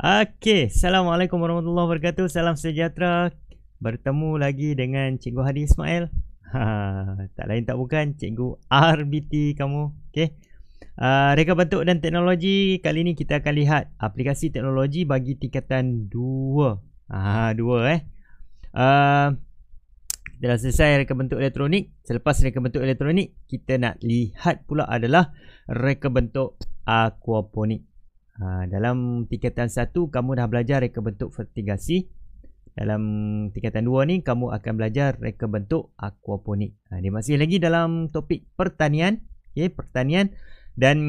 Okey, Assalamualaikum warahmatullahi wabarakatuh. Salam sejahtera. Bertemu lagi dengan Cikgu Hadi Ismail. Tak lain tak bukan Cikgu RBT kamu. Okey. Reka bentuk dan teknologi. Kali ini kita akan lihat aplikasi teknologi bagi tingkatan 2. 2 kita dah selesai reka bentuk elektronik. Selepas reka bentuk elektronik, kita nak lihat pula adalah reka bentuk aquaponik. Dalam tingkatan 1 kamu dah belajar reka bentuk vertigasi. Dalam tingkatan 2 ni kamu akan belajar reka bentuk aquaponik. Dia masih lagi dalam topik pertanian. Okay, pertanian. Dan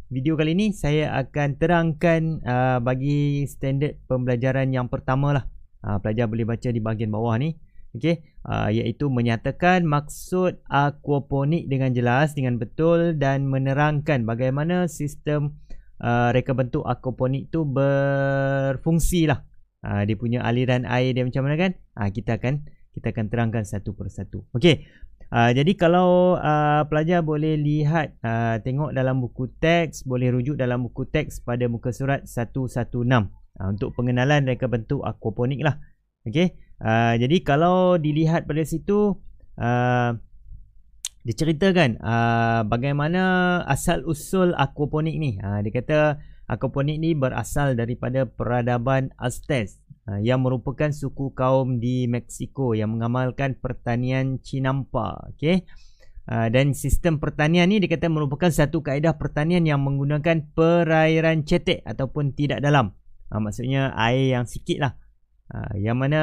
video kali ni saya akan terangkan bagi standard pembelajaran yang pertama lah. Pelajar boleh baca di bahagian bawah ni. Okay, iaitu menyatakan maksud aquaponik dengan jelas, dengan betul, dan menerangkan bagaimana sistem reka bentuk aquaponik tu berfungsi lah. Dia punya aliran air dia macam mana kan? Kita akan terangkan satu persatu. Okey. Jadi kalau pelajar boleh lihat, tengok dalam buku teks, boleh rujuk dalam buku teks pada muka surat 116 untuk pengenalan reka bentuk aquaponik lah. Okey. Jadi kalau dilihat pada situ, dia ceritakan bagaimana asal usul aquaponik ni. Dia kata aquaponik ni berasal daripada peradaban Aztec yang merupakan suku kaum di Mexico yang mengamalkan pertanian Chinampa. Okay? Dan sistem pertanian ni dia kata merupakan satu kaedah pertanian yang menggunakan perairan cetek ataupun tidak dalam. Maksudnya air yang sikit lah. Yang mana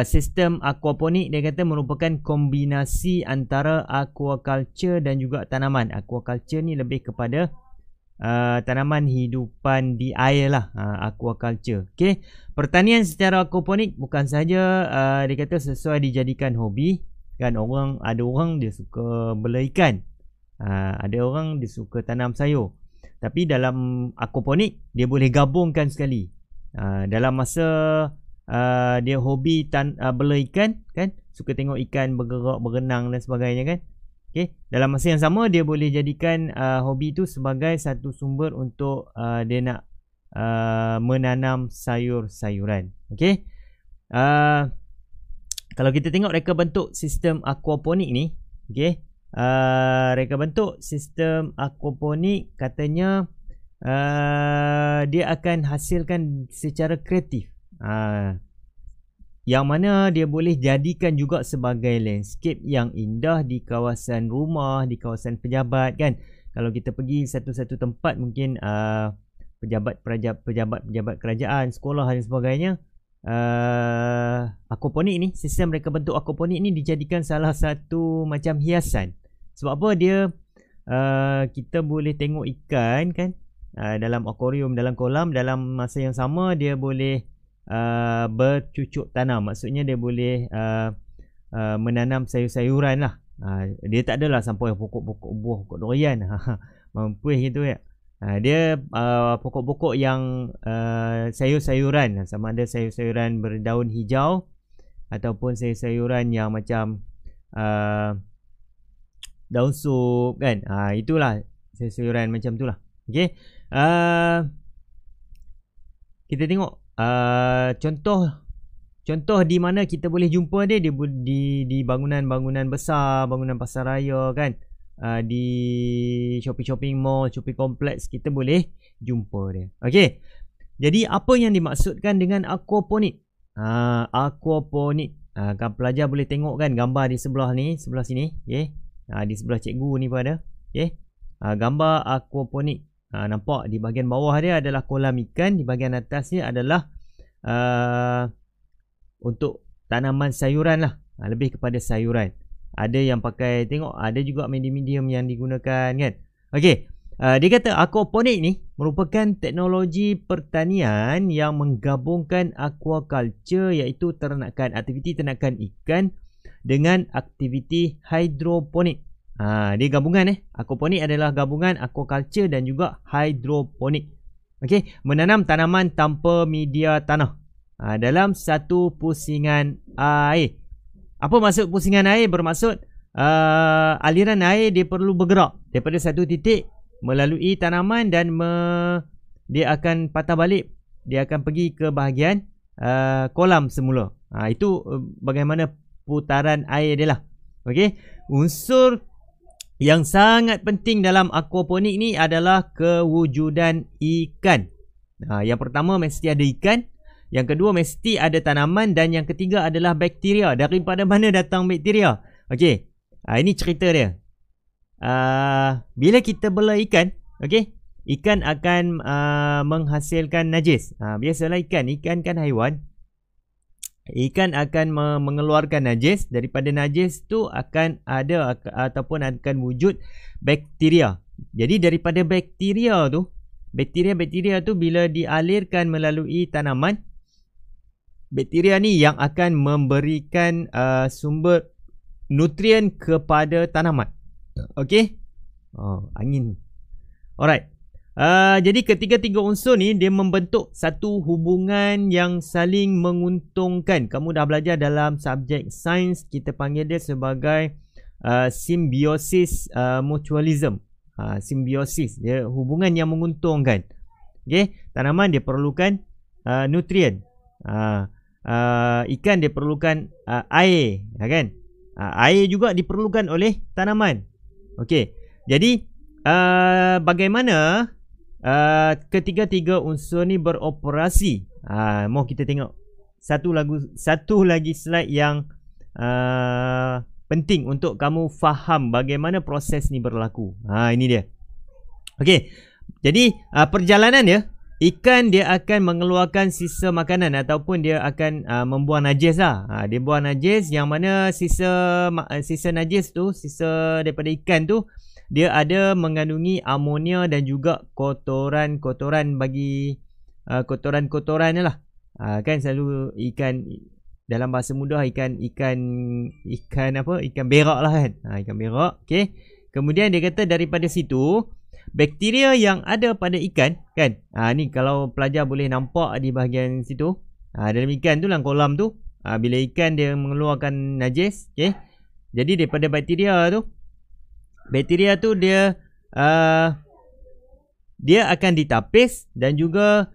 sistem aquaponik dia kata merupakan kombinasi antara aquaculture dan juga tanaman. Aquaculture ni lebih kepada tanaman hidupan di air lah, aquaculture. Okay. Pertanian secara aquaponik bukan saja dia kata sesuai dijadikan hobi kan. Ada orang dia suka bela ikan, ada orang dia suka tanam sayur. Tapi dalam aquaponik dia boleh gabungkan sekali. Dalam masa dia hobi bela ikan kan, suka tengok ikan bergerak, berenang dan sebagainya kan. Okay. Dalam masa yang sama dia boleh jadikan hobi tu sebagai satu sumber untuk dia nak menanam sayur-sayuran. Okay. Kalau kita tengok reka bentuk sistem aquaponik ni, okay, reka bentuk sistem aquaponik katanya dia akan hasilkan secara kreatif. Yang mana dia boleh jadikan juga sebagai landscape yang indah di kawasan rumah, di kawasan pejabat kan. Kalau kita pergi satu-satu tempat, mungkin pejabat kerajaan, sekolah dan sebagainya, aquaponik ni, sistem reka bentuk aquaponik ni dijadikan salah satu macam hiasan. Sebab apa? Dia kita boleh tengok ikan kan dalam akuarium, dalam kolam, dalam masa yang sama dia boleh bercucuk tanam. Maksudnya dia boleh menanam sayur-sayuran lah. Dia tak adalah sampai pokok-pokok buah, pokok durian mampu gitu ya. Dia pokok-pokok yang sayur-sayuran, sama ada sayur-sayuran berdaun hijau ataupun sayur-sayuran yang macam daun sup kan. Itulah sayur-sayuran macam itulah. Okey. Kita tengok contoh di mana kita boleh jumpa dia di bangunan-bangunan besar, bangunan pasar raya kan, di shopping mall, shopping kompleks kita boleh jumpa dia. Okey. Jadi apa yang dimaksudkan dengan aquaponik? Aquaponik, kan pelajar boleh tengok kan gambar di sebelah sini, okey. Di sebelah cikgu ni pun ada, okey. Gambar aquaponik. Nampak di bahagian bawah dia adalah kolam ikan, di bahagian atas dia adalah untuk tanaman sayuran lah, lebih kepada sayuran. Ada yang pakai, tengok ada juga medium yang digunakan kan. Okey, dia kata aquaponik ni merupakan teknologi pertanian yang menggabungkan aquaculture, iaitu aktiviti ternakan ikan dengan aktiviti hidroponik. Dia gabungan aquaponik adalah gabungan aquaculture dan juga hidroponik. Okey, menanam tanaman tanpa media tanah dalam satu pusingan air. Apa maksud pusingan air? Bermaksud aliran air dia perlu bergerak daripada satu titik melalui tanaman dan dia akan patah balik. Dia akan pergi ke bahagian kolam semula. Itu bagaimana putaran air dia lah. Okey, unsur yang sangat penting dalam aquaponik ni adalah kewujudan ikan. Yang pertama mesti ada ikan, yang kedua mesti ada tanaman, dan yang ketiga adalah bakteria. Daripada mana datang bakteria? Okey, ini cerita dia. Bila kita bela ikan, okey, ikan akan menghasilkan najis. Biasalah ikan kan haiwan. Ikan akan mengeluarkan najis. Daripada najis tu akan ada ataupun akan wujud bakteria. Jadi daripada bakteria tu bila dialirkan melalui tanaman, bakteria ni yang akan memberikan sumber nutrien kepada tanaman. Okey? Angin. Alright. Jadi ketiga-tiga unsur ni dia membentuk satu hubungan yang saling menguntungkan. Kamu dah belajar dalam subjek sains, kita panggil dia sebagai symbiosis mutualism. Symbiosis, dia hubungan yang menguntungkan. Okay? Tanaman dia perlukan nutrien. Ikan dia perlukan air, kan? Air juga diperlukan oleh tanaman. Okey. Jadi bagaimana ketiga-tiga unsur ni beroperasi? Mau kita tengok satu lagi slide yang penting untuk kamu faham bagaimana proses ni berlaku. Ini dia. Okey. Jadi perjalanan dia, ikan dia akan mengeluarkan sisa makanan ataupun dia akan membuang najis lah. Dia buang najis, yang mana sisa najis tu, sisa daripada ikan tu, dia ada mengandungi amonia dan juga kotoran-kotoran bagi kotoran-kotoran lah. Kan selalu ikan, dalam bahasa mudah ikan berak lah kan. Ikan berak. Okey. Kemudian dia kata daripada situ bakteria yang ada pada ikan kan. Ni kalau pelajar boleh nampak di bahagian situ. Dalam ikan tu, dalam kolam tu, bila ikan dia mengeluarkan najis, okey. Jadi daripada bakteria tu dia akan ditapis dan juga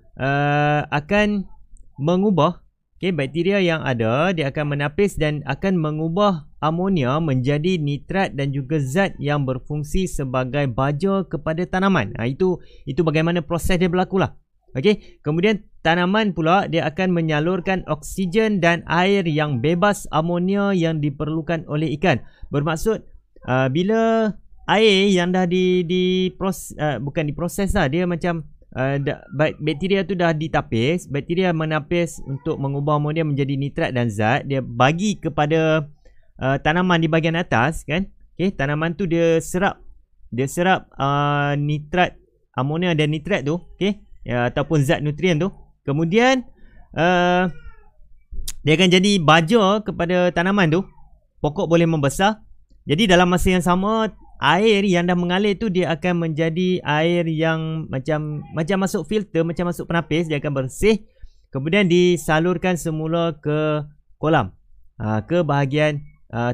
akan mengubah, okey, bakteria yang ada dia akan menapis dan akan mengubah amonia menjadi nitrat dan juga zat yang berfungsi sebagai baja kepada tanaman. Itu bagaimana proses dia berlaku lah. Okey, kemudian tanaman pula dia akan menyalurkan oksigen dan air yang bebas amonia yang diperlukan oleh ikan. Bermaksud bila air yang dah bukan diproses lah, dia macam bakteria tu dah ditapis, bakteria menapis untuk mengubah amonia menjadi nitrat dan zat, dia bagi kepada tanaman di bahagian atas kan. Okey, tanaman tu dia serap nitrat, amonia dan nitrat tu, okey, ataupun zat nutrien tu. Kemudian dia akan jadi baja kepada tanaman tu, pokok boleh membesar. Jadi dalam masa yang sama, air yang dah mengalir tu dia akan menjadi air yang macam masuk filter, macam masuk penapis, dia akan bersih. Kemudian disalurkan semula ke kolam, ke bahagian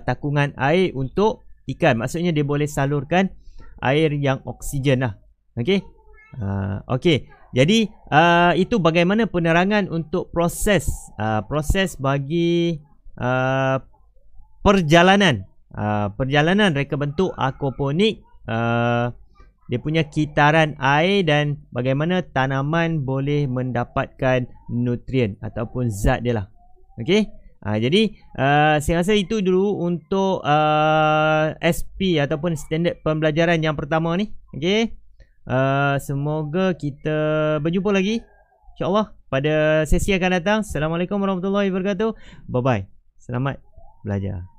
takungan air untuk ikan. Maksudnya dia boleh salurkan air yang oksigen lah. Okey. Okey. Jadi itu bagaimana penerangan untuk proses bagi perjalanan reka bentuk aquaponik, dia punya kitaran air dan bagaimana tanaman boleh mendapatkan nutrien ataupun zat dia lah. Okey. Jadi saya rasa itu dulu untuk SP ataupun standard pembelajaran yang pertama ni. Okey. Semoga kita berjumpa lagi insya-Allah pada sesi akan datang. Assalamualaikum warahmatullahi wabarakatuh. Bye bye. Selamat belajar.